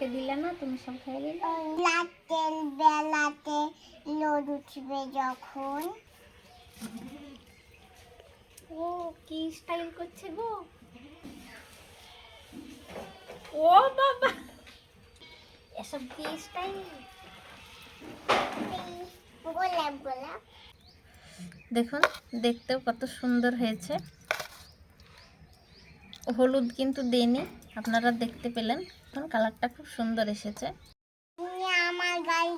সারাকে দিলে না, তুমি সব খেয়ে দিলে। রাতের বেলাতে রোদ উঠবে যখন। ও কি স্টাইল করছে গো। ও বাবা, এসব কি স্টাইল? গোলাপ গোলাপ দেখুন, দেখতেও কত সুন্দর হয়েছে। হলুদ কিন্তু দেনি, আপনারা দেখতে পেলেন। এখন কালারটা খুব সুন্দর এসেছে। তুমি আমার গাড়ি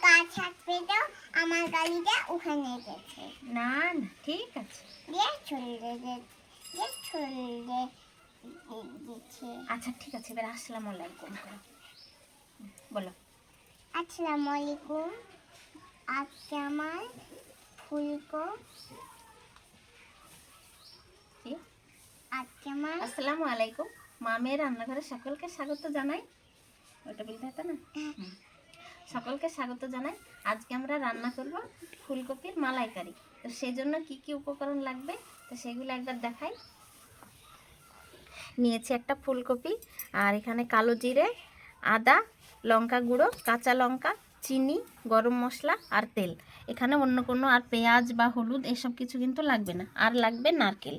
কাজ থাকবে দাও, আমার গাড়িটা ওখানে গেছে। না না, ঠিক আছে। দিয়ে চলে দিচ্ছে। আচ্ছা ঠিক আছে, এবার আসসালামু আলাইকুম বলো। আসসালামু আলাইকুম। আজকে আমার আসসালামু আলাইকুম। মামের রান্নাঘরে সকলকে স্বাগত জানাই। ওটা বলতে হতো না? সকলকে স্বাগত জানাই। আজকে আমরা রান্না করব ফুলকপির মালাইকারি। তো সেই জন্য কি কি উপকরণ লাগবে তো সেগুলো একবার দেখাই। নিয়েছি একটা ফুলকপি, আর এখানে কালো জিরে, আদা, লঙ্কা গুঁড়ো, কাঁচা লঙ্কা, চিনি, গরম মশলা আর তেল। এখানে অন্য কোনো আর পেঁয়াজ বা হলুদ এসব কিছু কিন্তু লাগবে না। আর লাগবে নারকেল।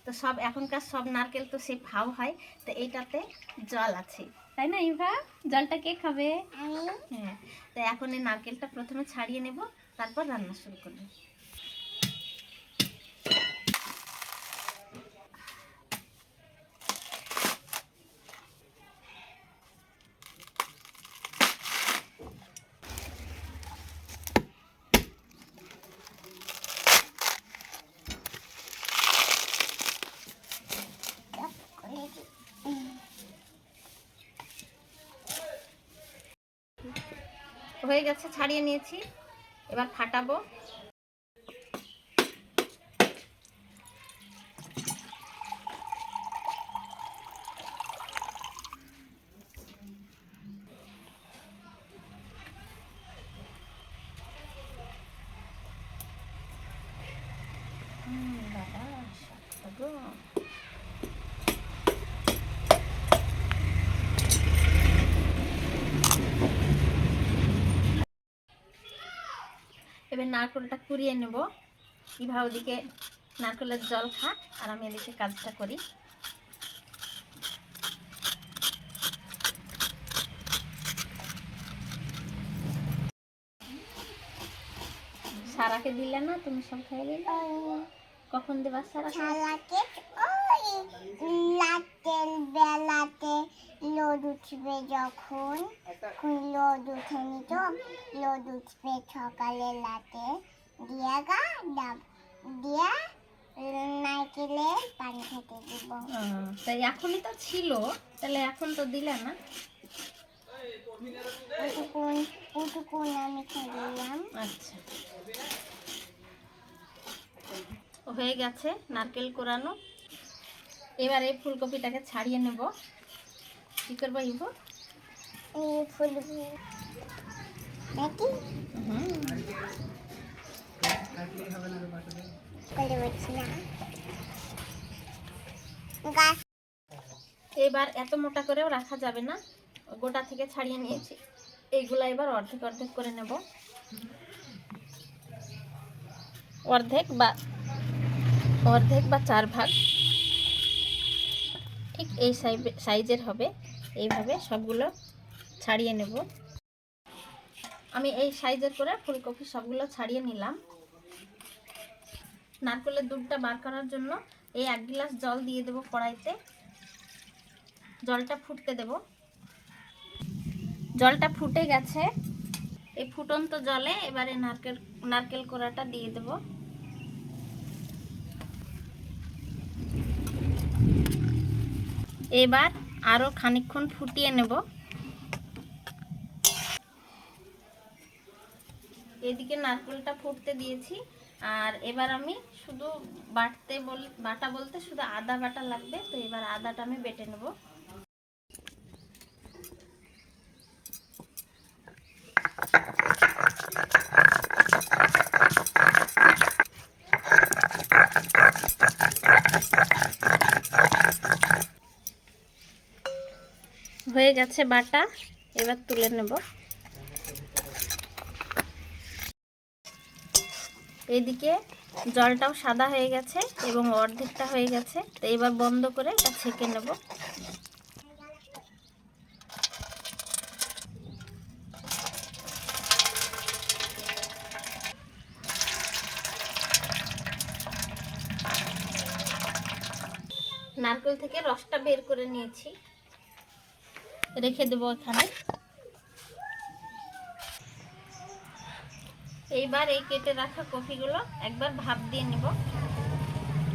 তো সব এখনকার সব নারকেল তো সে ভাও হয়, তো এইটাতে জল আছে, তাই না ইভা? জলটা কে খাবে? হ্যাঁ। তো এখন এই নারকেলটা প্রথমে ছাড়িয়ে নেব, তারপর রান্না শুরু করব। হয়ে গেছে, ছাড়িয়ে নিয়েছি, এবার ফাটাবো। এবার নারকেলটা কুড়িয়ে নেব। ইভা ওদিকে নারকেলের জল খা, আর আমি এদিকে কাজটা করি। সারাকে দিলে না, তুমি সব খেয়ে দিলে। কখন দেবা সারাকে? ওই রাতের বেলাতে রোদ উঠবে যখন। রোদ উঠেনি তো, রোদ উঠবে সকালে রাতে। দিয়া নারকেলের পানি খেতে দিব। তাই এখনই তো ছিল, তাহলে এখন তো দিলে না। ওটুকুন আমি খেয়ে দিলাম। আচ্ছা, হয়ে গেছে নারকেল কোরানো। এবার এই ফুলকপিটাকে ছাড়িয়ে নেব। কি করবো ইভ? এই ফুলকপি নাকি এবার এত মোটা করেও রাখা যাবে না, গোটা থেকে ছাড়িয়ে নিয়েছি। এইগুলা এবার অর্ধেক অর্ধেক করে নেব। অর্ধেক বা 4 ভাগ, ঠিক এই সাইজের হবে। এইভাবে সবগুলো ছাড়িয়ে নেব। আমি এই সাইজের করে ফুলকপি সবগুলো ছাড়িয়ে নিলাম। নারকেলের দুধটা বার করার জন্য এই 1 গ্লাস জল দিয়ে দেব কড়াইতে। জলটা ফুটতে দেব। জলটা ফুটে গেছে। এই ফুটন্ত জলে এবারে নারকেল কোড়াটা দিয়ে দেব। এবার আরো খানিকক্ষণ ফুটিয়ে নেব। এদিকে নারকেলটা ফুটতে দিয়েছি, আর এবার আমি শুধু বাটা বলতে শুধু আদা বাটা লাগবে। তো এবার আদাটা আমি বেটে নেব। হয়ে গেছে বাটা, এবার তুলে নেব। এদিকে জলটাও সাদা হয়ে গেছে এবং অর্ধেকটা হয়ে গেছে, তো এবার বন্ধ করে এটা ছেঁকে নেব। নারকেল থেকে রসটা বের করে নিয়েছি, রেখে দেবো এখানে। এইবার এই কেটে রাখা কফিগুলো একবার ভাপ দিয়ে নেব।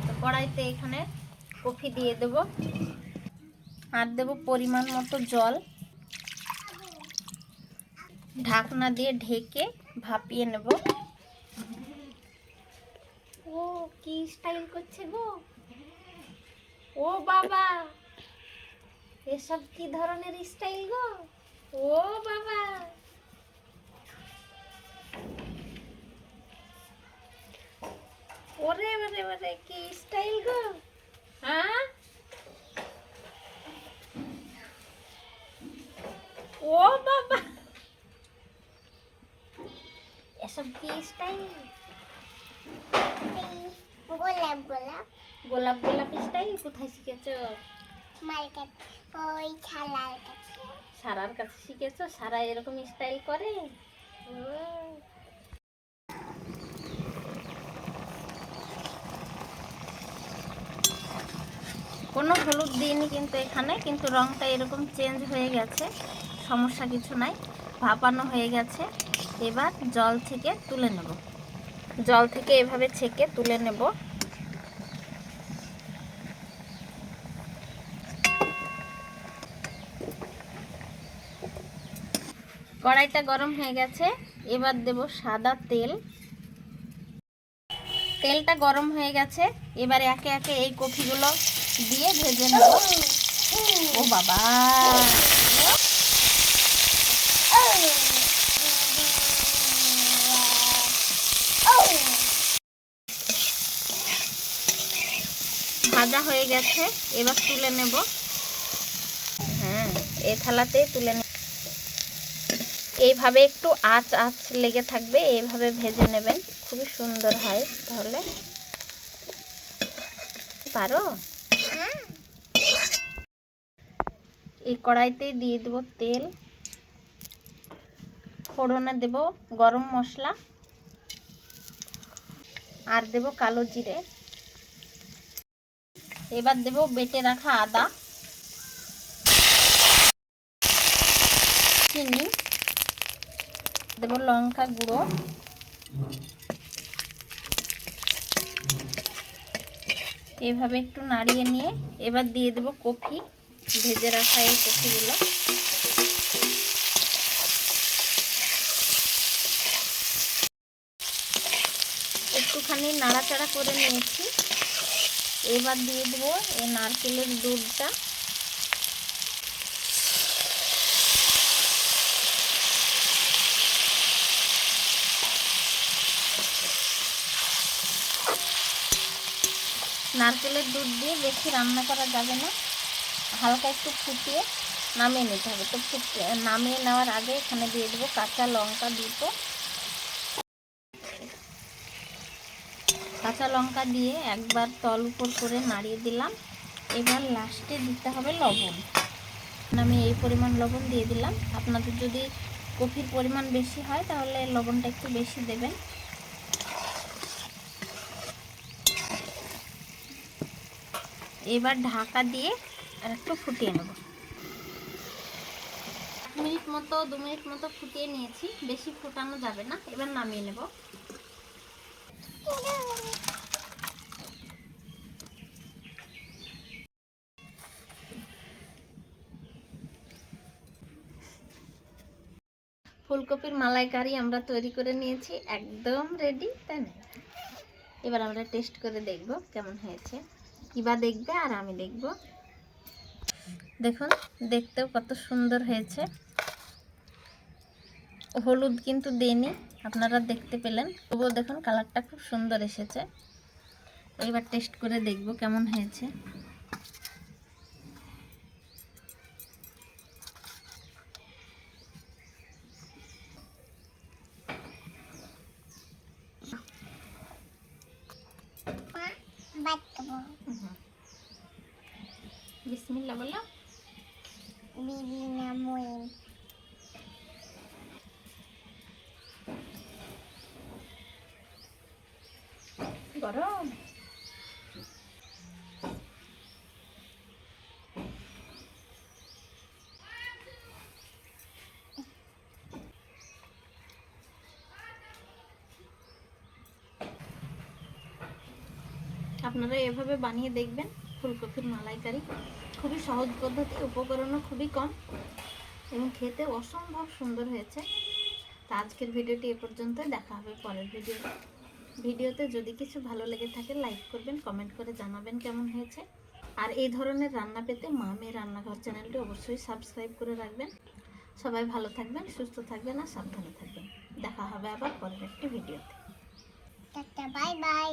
তো কড়াইতে এখানে কফি দিয়ে দেব, আর দেব পরিমাণ মতো জল। ঢাকনা দিয়ে ঢেকে ভাপিয়ে নেব। ও কি স্টাইল করছে গো, ও বাবা, এসব কি ধরনের স্টাইল গো, ও বাবা। ওরে ওরে ওরে কি স্টাইল গো, হ্যাঁ ও বাবা, এসব কি স্টাইল, গোলাপ গোলাপ গোলাপ গোলাপ স্টাইল কোথায় শিখেছো? মার্কেট ওই ছালার কাছে। সারার কাছে শিখেছো? সারা এরকম স্টাইল করে? ও, কোনো হলুদ দিইনি কিন্তু এখানে, কিন্তু রংটা এরকম চেঞ্জ হয়ে গেছে, সমস্যা কিছু নাই, ভাপানো হয়ে গেছে। এবার জল থেকে তুলে নেব, জল থেকে এভাবে ছেঁকে তুলে নেব। কড়াইটা গরম হয়ে গেছে, এবার দেব সাদা তেল। তেলটা গরম হয়ে গেছে, এবার একে একে এই কফিগুলো দিয়ে ভেজে নেব। ও বাবা, ভাজা হয়ে গেছে, এবার তুলে নেব। হ্যাঁ, এই থালাতেই তুলে নেব। এইভাবে একটু আঁচ আঁচ লেগে থাকবে, এইভাবে ভেজে নেবেন, খুবই সুন্দর হয়। তাহলে পারো। এই কড়াইতে দিয়ে দেবো তেল, ফোড়নে দেব গরম মশলা, আর দেব কালো জিরে। এবার দেব বেটে রাখা আদা, চিনি, দেব লঙ্কা গুঁড়ো, এভাবে একটু নাড়িয়ে নিয়ে এবার দিয়ে দেব কফি, ভেজে রাখা এই কফিগুলো। একটুখানি নাড়াচাড়া করে নিয়েছি, এবার দিয়ে দেবো এই নারকেলের দুধটা। নারকেলের দুধ দিয়ে বেশি রান্না করা যাবে না, হালকা একটু ফুটিয়ে নামিয়ে নিতে হবে। তো নামিয়ে নেওয়ার আগে এখানে দিয়ে দেবো কাঁচা লঙ্কা দুটো, কাঁচা লঙ্কা দিয়ে একবার তল উপর করে নাড়িয়ে দিলাম। এবার লাস্টে দিতে হবে লবণ, আমি এই পরিমাণ লবণ দিয়ে দিলাম। আপনাদের যদি কফির পরিমাণ বেশি হয় তাহলে লবণটা একটু বেশি দেবেন। এবার ঢাকা দিয়ে আর একটু ফুটিয়ে নেব। 1 মিনিট মতো 2 মিনিট মতো ফুটিয়ে নিয়েছি, বেশি ফোটানো যাবে না। এবার নামিয়ে নেব। ফুলকপির মালাইকারি আমরা তৈরি করে নিয়েছি, একদম রেডি, তাই না? এবার আমরা টেস্ট করে দেখব কেমন হয়েছে। কিবা দেখবে আর আমি দেখব। দেখুন, দেখতেও কত সুন্দর হয়েছে। হলুদ কিন্তু দেইনি, আপনারা দেখতে পেলেন, তবুও দেখুন কালারটা খুব সুন্দর এসেছে। এবার টেস্ট করে দেখব কেমন হয়েছে। বাটবো বিসমিল্লাহ বলো। বিভিন্ন মইন গরম। আপনারা এভাবে বানিয়ে দেখবেন ফুলকপির মালাইকারি। খুবই সহজ পদ্ধতি, উপকরণও খুবই কম এবং খেতে অসম্ভব সুন্দর হয়েছে। তো আজকের ভিডিওটি এ পর্যন্ত, দেখা হবে পরের ভিডিওতে। যদি কিছু ভালো লেগে থাকে লাইক করবেন, কমেন্ট করে জানাবেন কেমন হয়েছে। আর এই ধরনের রান্না পেতে মা মেয়ে রান্নাঘর চ্যানেলটি অবশ্যই সাবস্ক্রাইব করে রাখবেন। সবাই ভালো থাকবেন, সুস্থ থাকবেন আর সাবধানে থাকবেন। দেখা হবে আবার পরের একটি ভিডিওতে। Tata bye bye